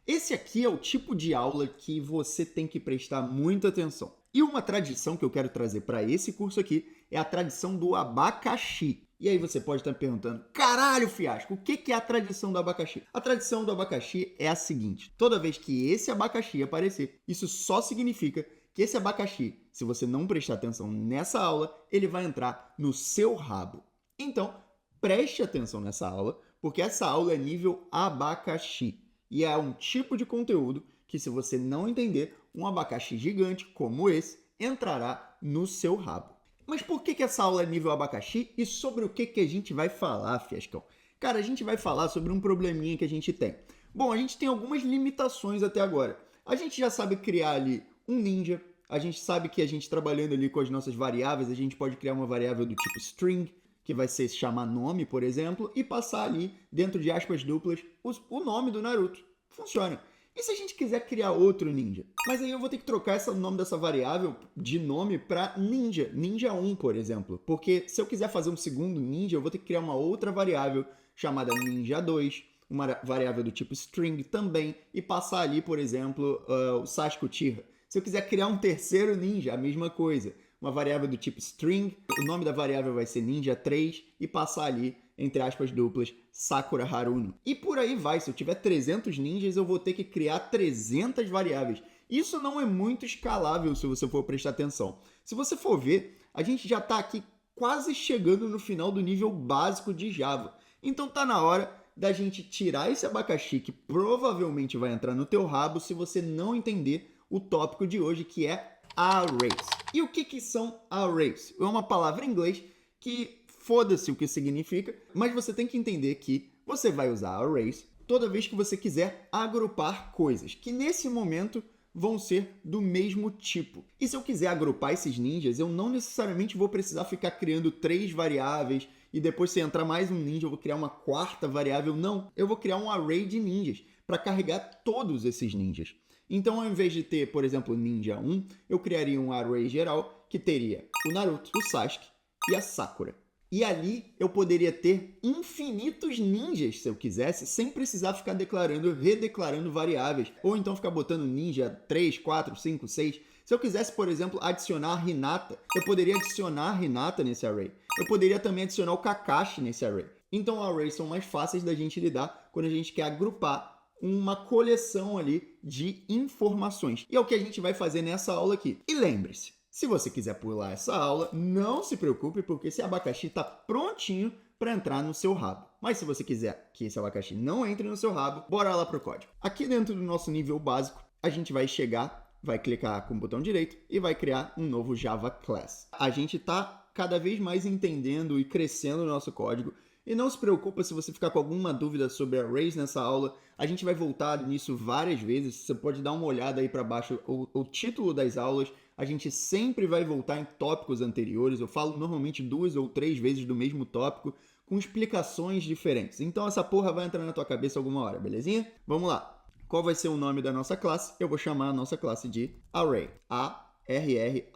Esse aqui é o tipo de aula que você tem que prestar muita atenção. E uma tradição que eu quero trazer para esse curso aqui é a tradição do abacaxi. E aí você pode estar me perguntando, caralho, Fiasco, o que é a tradição do abacaxi? A tradição do abacaxi é a seguinte, toda vez que esse abacaxi aparecer, isso só significa que esse abacaxi, se você não prestar atenção nessa aula, ele vai entrar no seu rabo. Então, preste atenção nessa aula, porque essa aula é nível abacaxi. E é um tipo de conteúdo que, se você não entender, um abacaxi gigante como esse entrará no seu rabo. Mas por que essa aula é nível abacaxi e sobre o que a gente vai falar, Fiascão? Cara, a gente vai falar sobre um probleminha que a gente tem. Bom, a gente tem algumas limitações até agora. A gente já sabe criar ali um ninja, a gente sabe que a gente trabalhando ali com as nossas variáveis, a gente pode criar uma variável do tipo string, que vai ser chamar nome, por exemplo, e passar ali, dentro de aspas duplas, o nome do Naruto. Funciona. E se a gente quiser criar outro ninja? Mas aí eu vou ter que trocar o nome dessa variável de nome para ninja. Ninja 1, por exemplo. Porque se eu quiser fazer um segundo ninja, eu vou ter que criar uma outra variável chamada ninja 2, uma variável do tipo string também, e passar ali, por exemplo, o Sasuke Uchiha. Se eu quiser criar um terceiro ninja, a mesma coisa. Uma variável do tipo string, o nome da variável vai ser ninja 3 e passar ali, entre aspas duplas, Sakura Haruno. E por aí vai, se eu tiver 300 ninjas, eu vou ter que criar 300 variáveis. Isso não é muito escalável se você for prestar atenção. Se você for ver, a gente já está aqui quase chegando no final do nível básico de Java. Então tá na hora da gente tirar esse abacaxi que provavelmente vai entrar no teu rabo se você não entender o tópico de hoje, que é arrays. E o que são arrays? É uma palavra em inglês que foda-se o que significa, mas você tem que entender que você vai usar arrays toda vez que você quiser agrupar coisas, que nesse momento vão ser do mesmo tipo. E se eu quiser agrupar esses ninjas, eu não necessariamente vou precisar ficar criando 3 variáveis e depois se entrar mais um ninja eu vou criar uma quarta variável. Não, eu vou criar um array de ninjas para carregar todos esses ninjas. Então, ao invés de ter, por exemplo, ninja 1, eu criaria um array geral que teria o Naruto, o Sasuke e a Sakura. E ali eu poderia ter infinitos ninjas, se eu quisesse, sem precisar ficar redeclarando variáveis. Ou então ficar botando ninja 3, 4, 5, 6. Se eu quisesse, por exemplo, adicionar Hinata, eu poderia adicionar Hinata nesse array. Eu poderia também adicionar o Kakashi nesse array. Então, arrays são mais fáceis da gente lidar quando a gente quer agrupar uma coleção ali de informações. E é o que a gente vai fazer nessa aula aqui. E lembre-se, se você quiser pular essa aula, não se preocupe, porque esse abacaxi está prontinho para entrar no seu rabo. Mas se você quiser que esse abacaxi não entre no seu rabo, bora lá para o código. Aqui dentro do nosso nível básico, a gente vai chegar, vai clicar com o botão direito e vai criar um novo Java Class. A gente está cada vez mais entendendo e crescendo o nosso código. E não se preocupa se você ficar com alguma dúvida sobre arrays nessa aula, a gente vai voltar nisso várias vezes, você pode dar uma olhada aí para baixo, o título das aulas, a gente sempre vai voltar em tópicos anteriores, eu falo normalmente 2 ou 3 vezes do mesmo tópico, com explicações diferentes. Então essa porra vai entrar na tua cabeça alguma hora, belezinha? Vamos lá! Qual vai ser o nome da nossa classe? Eu vou chamar a nossa classe de Array, A-R-R-A-Y,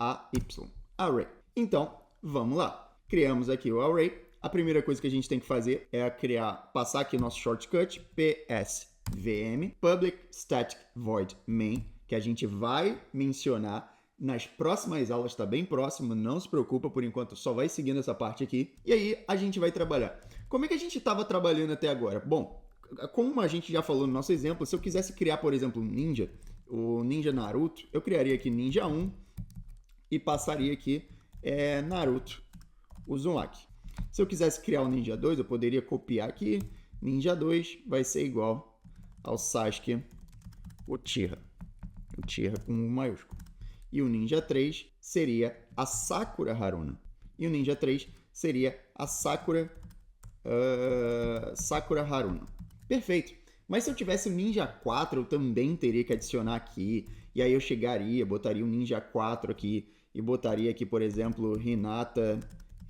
Array. Então, vamos lá! Criamos aqui o Array. A primeira coisa que a gente tem que fazer é passar aqui nosso shortcut, psvm, public static void main, que a gente vai mencionar nas próximas aulas, está bem próximo, não se preocupa, por enquanto só vai seguindo essa parte aqui. E aí a gente vai trabalhar. Como é que a gente estava trabalhando até agora? Bom, como a gente já falou no nosso exemplo, se eu quisesse criar, por exemplo, um ninja, o ninja Naruto, eu criaria aqui ninja 1 e passaria aqui Naruto Uzumaki. Se eu quisesse criar o Ninja 2, eu poderia copiar aqui. Ninja 2 vai ser igual ao Sasuke Uchiha. Uchiha com um maiúsculo. E o Ninja 3 seria a Sakura Haruno. E o Ninja 3 seria a Sakura Haruno. Perfeito. Mas se eu tivesse o Ninja 4, eu também teria que adicionar aqui. E aí eu chegaria, botaria o Ninja 4 aqui. E botaria aqui, por exemplo, Hinata,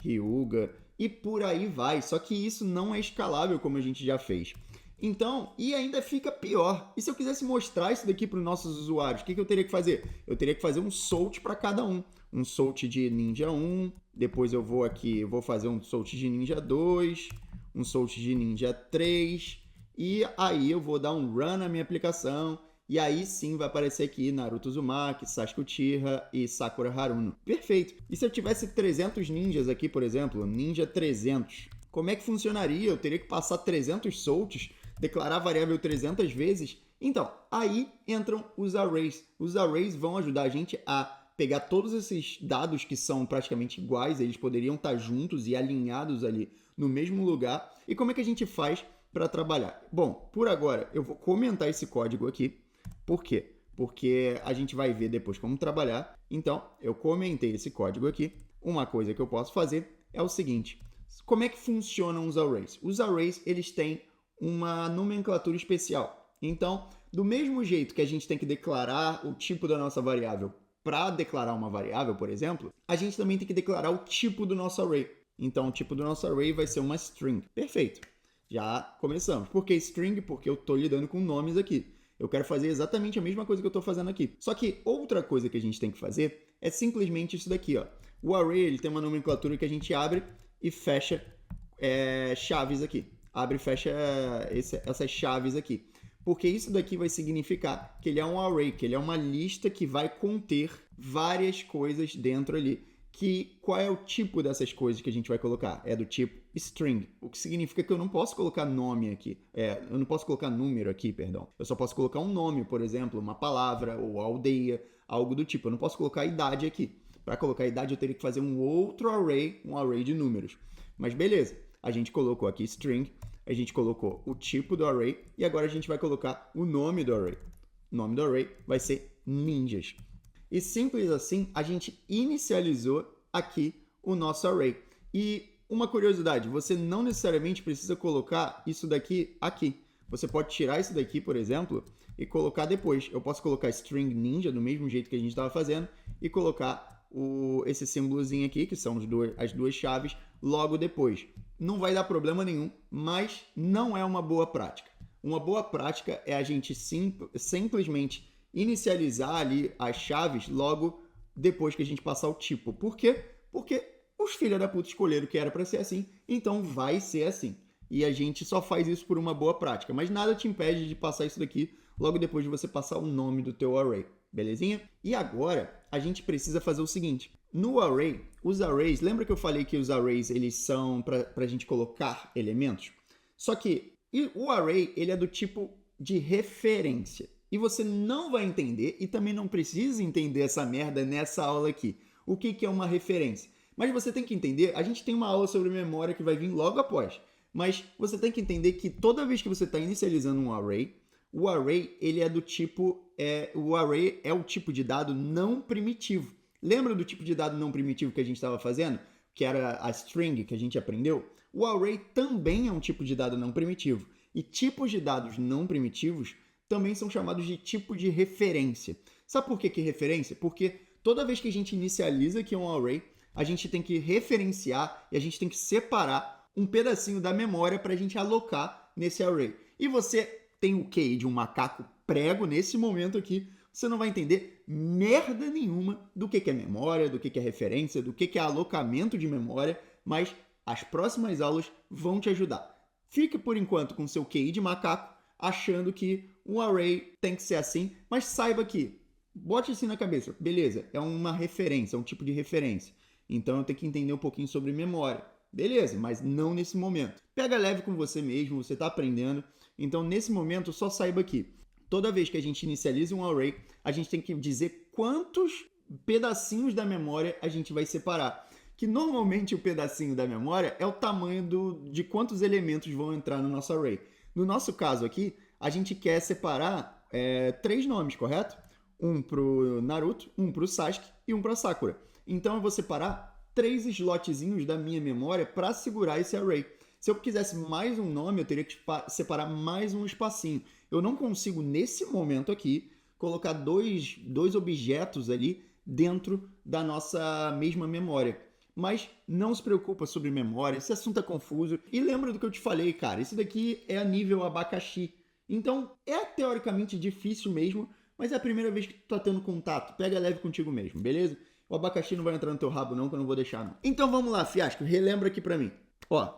Hyuga... E por aí vai, só que isso não é escalável como a gente já fez. Então, e ainda fica pior. E se eu quisesse mostrar isso daqui para os nossos usuários, o que eu teria que fazer? Eu teria que fazer um sort para cada um. Um sort de Ninja 1, depois eu vou aqui, vou fazer um sort de Ninja 2, um sort de Ninja 3, e aí eu vou dar um run na minha aplicação, e aí sim vai aparecer aqui Naruto Uzumaki, Sasuke Uchiha e Sakura Haruno. Perfeito! E se eu tivesse 300 ninjas aqui, por exemplo, ninja 300, como é que funcionaria? Eu teria que passar 300 soltos, declarar a variável 300 vezes? Então, aí entram os arrays. Os arrays vão ajudar a gente a pegar todos esses dados que são praticamente iguais, eles poderiam estar juntos e alinhados ali no mesmo lugar. E como é que a gente faz para trabalhar? Bom, por agora eu vou comentar esse código aqui. Por quê? Porque a gente vai ver depois como trabalhar. Então, eu comentei esse código aqui. Uma coisa que eu posso fazer é o seguinte. Como é que funcionam os arrays? Os arrays, eles têm uma nomenclatura especial. Então, do mesmo jeito que a gente tem que declarar o tipo da nossa variável para declarar uma variável, por exemplo, a gente também tem que declarar o tipo do nosso array. Então, o tipo do nosso array vai ser uma string. Perfeito. Já começamos. Por que string? Porque eu estou lidando com nomes aqui. Eu quero fazer exatamente a mesma coisa que eu estou fazendo aqui. Só que outra coisa que a gente tem que fazer é simplesmente isso daqui. Ó. O array ele tem uma nomenclatura que a gente abre e fecha chaves aqui. Abre e fecha essas chaves aqui. Porque isso daqui vai significar que ele é um array, que ele é uma lista que vai conter várias coisas dentro ali. Qual é o tipo dessas coisas que a gente vai colocar? É do tipo string, o que significa que eu não posso colocar nome aqui. Eu não posso colocar número aqui, perdão. Eu só posso colocar um nome, por exemplo, uma palavra ou aldeia, algo do tipo. Eu não posso colocar idade aqui. Para colocar idade eu teria que fazer um outro array, um array de números. Mas beleza, a gente colocou aqui string, a gente colocou o tipo do array e agora a gente vai colocar o nome do array. O nome do array vai ser ninjas. E simples assim, a gente inicializou aqui o nosso array. E uma curiosidade, você não necessariamente precisa colocar isso daqui aqui. Você pode tirar isso daqui, por exemplo, e colocar depois. Eu posso colocar string ninja do mesmo jeito que a gente estava fazendo e colocar esse símbolozinho aqui, que são as duas chaves, logo depois. Não vai dar problema nenhum, mas não é uma boa prática. Uma boa prática é a gente simplesmente inicializar ali as chaves logo depois que a gente passar o tipo. Por quê? Porque os filha da puta escolheram que era para ser assim, então vai ser assim. E a gente só faz isso por uma boa prática, mas nada te impede de passar isso daqui logo depois de você passar o nome do teu array, belezinha? E agora a gente precisa fazer o seguinte. No array, os arrays, lembra que eu falei que os arrays eles são para a gente colocar elementos? Só que o array ele é do tipo de referência. E você não vai entender e também não precisa entender essa merda nessa aula aqui. O que é uma referência? Mas você tem que entender, a gente tem uma aula sobre memória que vai vir logo após. Mas você tem que entender que toda vez que você está inicializando um array, o array ele é do tipo, o array é o tipo de dado não primitivo. Lembra do tipo de dado não primitivo que a gente estava fazendo? Que era a string que a gente aprendeu? O array também é um tipo de dado não primitivo. E tipos de dados não primitivos também são chamados de tipo de referência. Sabe por que referência? Porque toda vez que a gente inicializa aqui um array, a gente tem que referenciar e a gente tem que separar um pedacinho da memória para a gente alocar nesse array. E você tem o QI de um macaco prego nesse momento aqui, você não vai entender merda nenhuma do que é memória, do que é referência, do que é alocamento de memória, mas as próximas aulas vão te ajudar. Fique por enquanto com seu QI de macaco, achando que um array tem que ser assim, mas saiba que, bote assim na cabeça, beleza, é uma referência, é um tipo de referência. Então eu tenho que entender um pouquinho sobre memória. Beleza, mas não nesse momento. Pega leve com você mesmo, você está aprendendo. Então nesse momento só saiba que toda vez que a gente inicializa um array, a gente tem que dizer quantos pedacinhos da memória a gente vai separar. Que normalmente o pedacinho da memória é o tamanho de quantos elementos vão entrar no nosso array. No nosso caso aqui, a gente quer separar 3 nomes, correto? Um para o Naruto, um para o Sasuke e um para a Sakura. Então eu vou separar 3 slotzinhos da minha memória para segurar esse array. Se eu quisesse mais um nome, eu teria que separar mais um espacinho. Eu não consigo, nesse momento aqui, colocar dois objetos ali dentro da nossa mesma memória. Mas não se preocupa sobre memória, esse assunto é confuso. E lembra do que eu te falei, cara, isso daqui é a nível abacaxi. Então, é teoricamente difícil mesmo, mas é a primeira vez que tu tá tendo contato. Pega leve contigo mesmo, beleza? O abacaxi não vai entrar no teu rabo não, que eu não vou deixar não. Então vamos lá, fiasco, relembra aqui pra mim. Ó,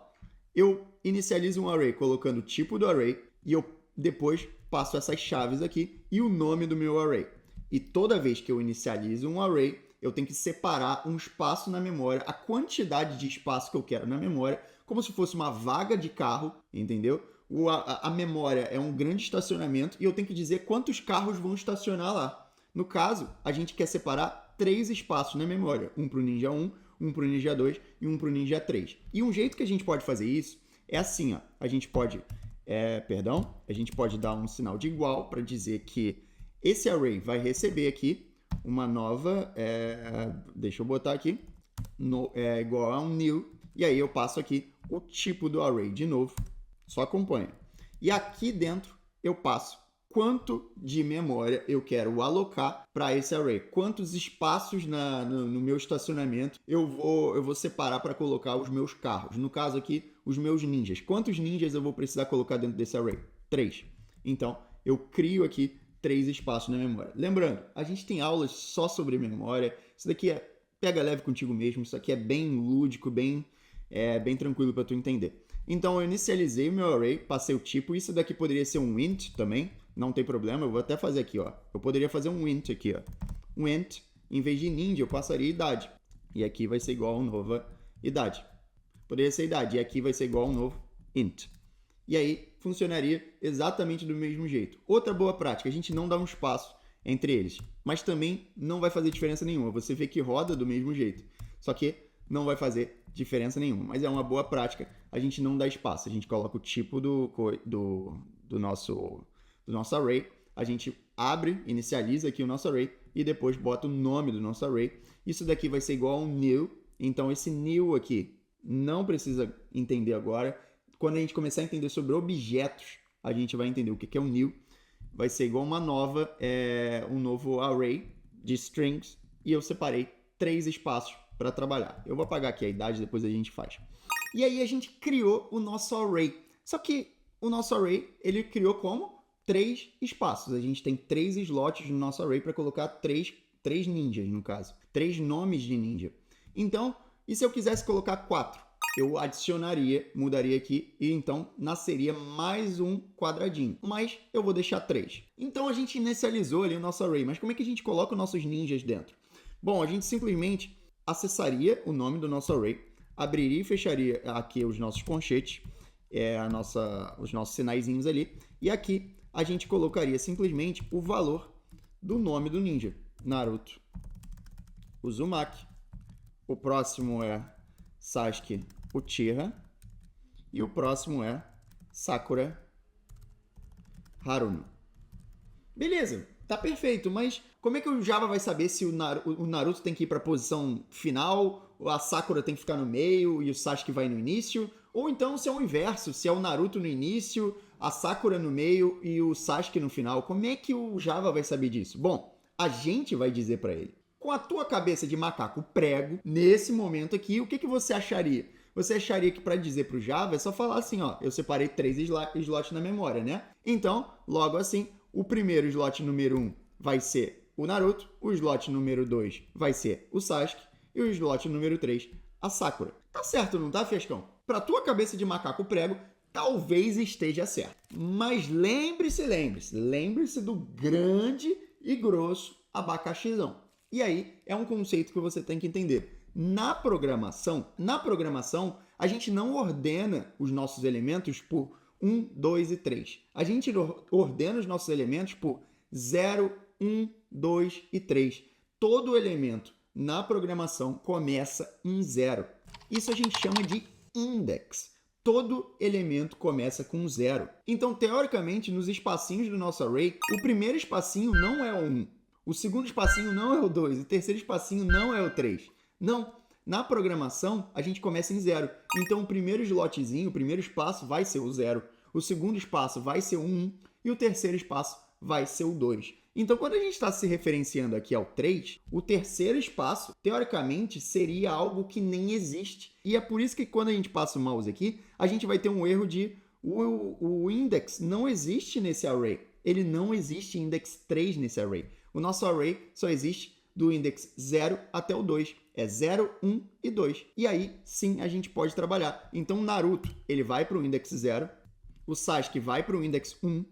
eu inicializo um array colocando o tipo do array, e eu depois passo essas chaves aqui e o nome do meu array. E toda vez que eu inicializo um array, eu tenho que separar um espaço na memória, a quantidade de espaço que eu quero na memória, como se fosse uma vaga de carro, entendeu? A memória é um grande estacionamento e eu tenho que dizer quantos carros vão estacionar lá. No caso, a gente quer separar 3 espaços na memória, um para o Ninja 1, um para o Ninja 2 e um para o Ninja 3. E um jeito que a gente pode fazer isso é assim, ó. A gente pode dar um sinal de igual para dizer que esse array vai receber aqui uma nova, deixa eu botar aqui, igual a um new, e aí eu passo aqui o tipo do array de novo, só acompanha. E aqui dentro eu passo quanto de memória eu quero alocar para esse array, quantos espaços no meu estacionamento eu vou separar para colocar os meus carros. No caso aqui, os meus ninjas. Quantos ninjas eu vou precisar colocar dentro desse array? 3. Então, eu crio aqui 3 espaços na memória. Lembrando, a gente tem aulas só sobre memória. Isso daqui pega leve contigo mesmo. Isso aqui é bem lúdico, bem tranquilo para tu entender. Então, eu inicializei o meu array, passei o tipo. Isso daqui poderia ser um int também. Não tem problema, eu vou até fazer aqui, ó. Eu poderia fazer um int aqui, ó. Um int, em vez de ninja, eu passaria idade. E aqui vai ser igual a uma nova idade. Poderia ser idade, e aqui vai ser igual a um novo int. E aí, funcionaria exatamente do mesmo jeito. Outra boa prática, a gente não dá um espaço entre eles. Mas também não vai fazer diferença nenhuma. Você vê que roda do mesmo jeito. Só que não vai fazer diferença nenhuma. Mas é uma boa prática, a gente não dá espaço. A gente coloca o tipo do nosso array, a gente abre, inicializa aqui o nosso array e depois bota o nome do nosso array. Isso daqui vai ser igual a um new, então esse new aqui não precisa entender agora. Quando a gente começar a entender sobre objetos, a gente vai entender o que é um new. Vai ser igual a um novo array de strings e eu separei 3 espaços para trabalhar. Eu vou apagar aqui a idade, depois a gente faz. E aí a gente criou o nosso array. Só que o nosso array, ele criou como? 3 espaços. A gente tem 3 slots no nosso array para colocar 3 ninjas, no caso. 3 nomes de ninja. Então, e se eu quisesse colocar 4? Eu adicionaria, mudaria aqui e então nasceria mais um quadradinho. Mas eu vou deixar 3. Então a gente inicializou ali o nosso array. Mas como é que a gente coloca os nossos ninjas dentro? Bom, a gente simplesmente acessaria o nome do nosso array, abriria e fecharia aqui os nossos conchetes, os nossos sinaizinhos ali, e aqui a gente colocaria simplesmente o valor do nome do ninja. Naruto Uzumaki. O próximo é Sasuke Uchiha. E o próximo é Sakura Haruno. Beleza, tá perfeito, mas como é que o Java vai saber se o Naruto tem que ir para a posição final, a Sakura tem que ficar no meio e o Sasuke vai no início? Ou então se é o inverso, se é o Naruto no início, a Sakura no meio e o Sasuke no final. Como é que o Java vai saber disso? Bom, a gente vai dizer para ele. Com a tua cabeça de macaco prego, nesse momento aqui, o que você acharia? Você acharia que para dizer para o Java é só falar assim, ó, eu separei 3 slots na memória, né? Então, logo assim, o primeiro slot número 1 vai ser o Naruto, o slot número 2 vai ser o Sasuke e o slot número 3 a Sakura. Tá certo, não tá, Fiascão? Para tua cabeça de macaco prego, talvez esteja certo. Mas lembre-se do grande e grosso abacaxizão. E aí é um conceito que você tem que entender. Na programação, a gente não ordena os nossos elementos por 1, 2 e 3. A gente ordena os nossos elementos por 0, 1, 2 e 3. Todo elemento na programação começa em 0. Isso a gente chama de index. Todo elemento começa com 0. Então, teoricamente, nos espacinhos do nosso array, o primeiro espacinho não é o 1. O segundo espacinho não é o 2. O terceiro espacinho não é o 3. Não. Na programação, a gente começa em 0. Então, o primeiro slotzinho, o primeiro espaço vai ser o 0. O segundo espaço vai ser o 1. E o terceiro espaço vai ser o 2. Então, quando a gente está se referenciando aqui ao 3, o terceiro espaço, teoricamente, seria algo que nem existe. E é por isso que quando a gente passa o mouse aqui, a gente vai ter um erro de o index não existe nesse array. Ele não existe index 3 nesse array. O nosso array só existe do index 0 até o 2. É 0, 1 e 2. E aí, sim, a gente pode trabalhar. Então, o Naruto, ele vai para o index 0. o Sasuke vai para o index 1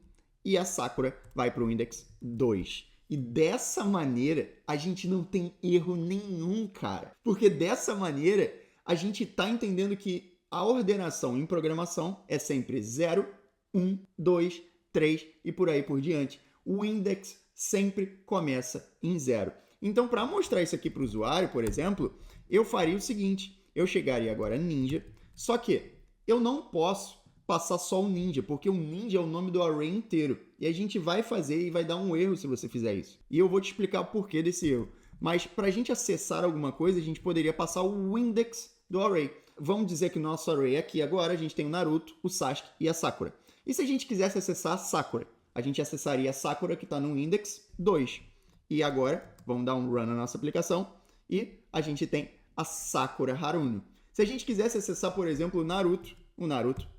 e a Sakura vai para o index 2. E dessa maneira, a gente não tem erro nenhum, cara. Porque dessa maneira, a gente está entendendo que a ordenação em programação é sempre 0, 1, 2, 3 e por aí por diante. O index sempre começa em 0. Então, para mostrar isso aqui para o usuário, por exemplo, eu faria o seguinte. Eu chegaria agora ninja, só que eu não posso passar só o ninja, porque o ninja é o nome do array inteiro. E a gente vai fazer e vai dar um erro se você fizer isso. E eu vou te explicar o porquê desse erro. Mas para a gente acessar alguma coisa, a gente poderia passar o index do array. Vamos dizer que o nosso array aqui agora, a gente tem o Naruto, o Sasuke e a Sakura. E se a gente quisesse acessar a Sakura? A gente acessaria a Sakura que está no index 2. E agora, vamos dar um run na nossa aplicação e a gente tem a Sakura Haruno. Se a gente quisesse acessar, por exemplo, o Naruto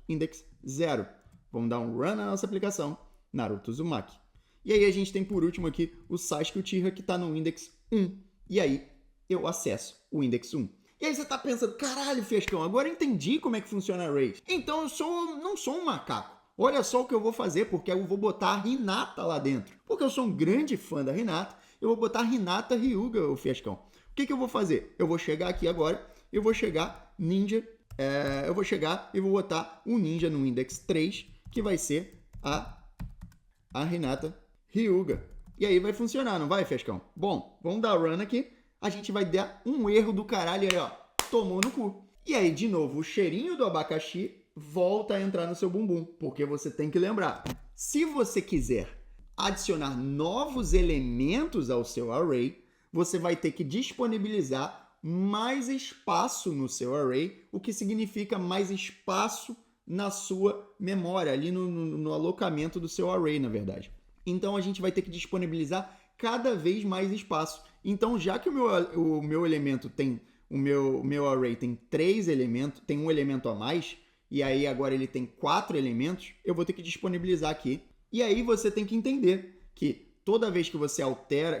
index 0. Vamos dar um run na nossa aplicação, Naruto Uzumaki. E aí a gente tem por último aqui o Sasuke Uchiha que está no index 1. E aí eu acesso o index 1. E aí você está pensando, caralho, Fiascão, agora eu entendi como é que funciona arrays. Então não sou um macaco. Olha só o que eu vou fazer, porque eu vou botar a Hinata lá dentro. Porque eu sou um grande fã da Hinata, eu vou botar a Hinata Hyuga, o Fiascão. O que eu vou fazer? Eu vou chegar aqui agora, eu vou chegar ninja, eu vou chegar e vou botar um ninja no index 3, que vai ser a Hinata Hyuga. E aí vai funcionar, não vai, Fiascão? Bom, vamos dar run aqui. A gente vai dar um erro do caralho aí, ó. Tomou no cu. E aí, de novo, o cheirinho do abacaxi volta a entrar no seu bumbum. Porque você tem que lembrar, se você quiser adicionar novos elementos ao seu array, você vai ter que disponibilizar mais espaço no seu array, o que significa mais espaço na sua memória, ali no alocamento do seu array, na verdade. Então, a gente vai ter que disponibilizar cada vez mais espaço. Então, já que o meu elemento tem, o meu array tem 3 elementos, tem um elemento a mais, e aí agora ele tem 4 elementos, eu vou ter que disponibilizar aqui. E aí você tem que entender que toda vez que você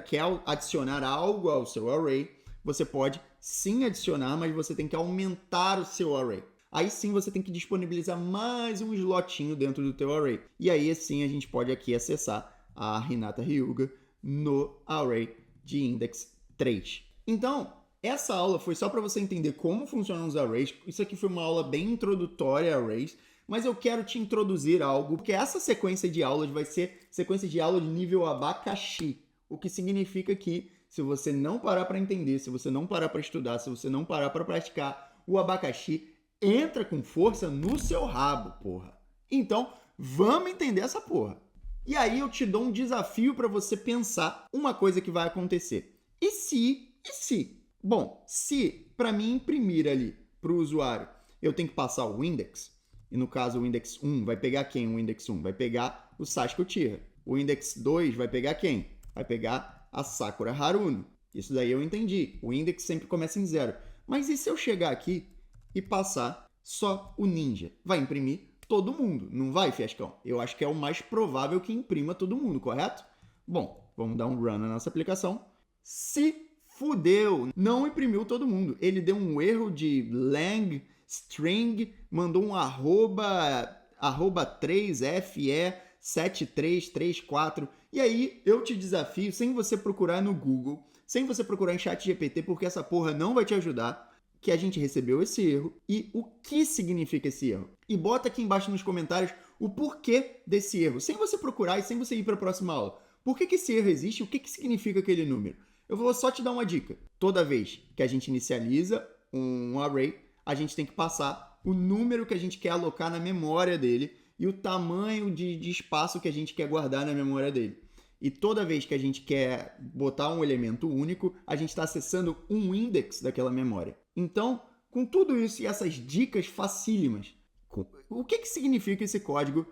quer adicionar algo ao seu array, você pode sim adicionar, mas você tem que aumentar o seu array. Aí sim você tem que disponibilizar mais um slotinho dentro do teu array. E aí sim a gente pode aqui acessar a Hinata Hyuga no array de index 3. Então, essa aula foi só para você entender como funcionam os arrays. Isso aqui foi uma aula bem introdutória a arrays, mas eu quero te introduzir algo, porque essa sequência de aulas vai ser sequência de aula de nível abacaxi, o que significa que se você não parar para entender, se você não parar para estudar, se você não parar para praticar, o abacaxi entra com força no seu rabo, porra. Então, vamos entender essa porra. E aí eu te dou um desafio para você pensar uma coisa que vai acontecer. E se? Bom, se para mim imprimir ali para o usuário, eu tenho que passar o index, e no caso o index 1 vai pegar quem? O index 1 vai pegar o Sasuke Uchiha. O index 2 vai pegar quem? Vai pegar a Sakura Haruno. Isso daí eu entendi. O index sempre começa em 0. Mas e se eu chegar aqui e passar só o ninja? Vai imprimir todo mundo, não vai, Fiascão? Eu acho que é o mais provável que imprima todo mundo, correto? Bom, vamos dar um run na nossa aplicação. Se fudeu, não imprimiu todo mundo. Ele deu um erro de lang, string, mandou um arroba 3fe7334. E aí eu te desafio, sem você procurar no Google, sem você procurar em ChatGPT, porque essa porra não vai te ajudar, que a gente recebeu esse erro e o que significa esse erro. E bota aqui embaixo nos comentários o porquê desse erro, sem você procurar e sem você ir para a próxima aula. Por que esse erro existe? O que significa aquele número? Eu vou só te dar uma dica. Toda vez que a gente inicializa um array, a gente tem que passar o número que a gente quer alocar na memória dele e o tamanho de espaço que a gente quer guardar na memória dele. E toda vez que a gente quer botar um elemento único, a gente está acessando um index daquela memória. Então, com tudo isso e essas dicas facílimas, o que significa esse código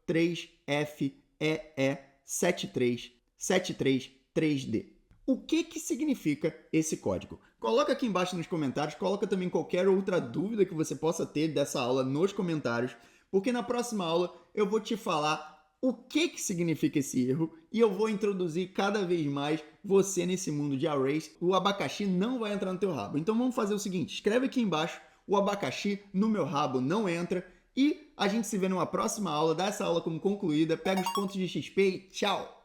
@3FEE73733D? O que significa esse código? Coloca aqui embaixo nos comentários, coloca também qualquer outra dúvida que você possa ter dessa aula nos comentários, porque na próxima aula eu vou te falar o que significa esse erro e eu vou introduzir cada vez mais você nesse mundo de arrays. O abacaxi não vai entrar no teu rabo. Então vamos fazer o seguinte, escreve aqui embaixo, o abacaxi no meu rabo não entra E a gente se vê numa próxima aula, dá essa aula como concluída, pega os pontos de XP e tchau!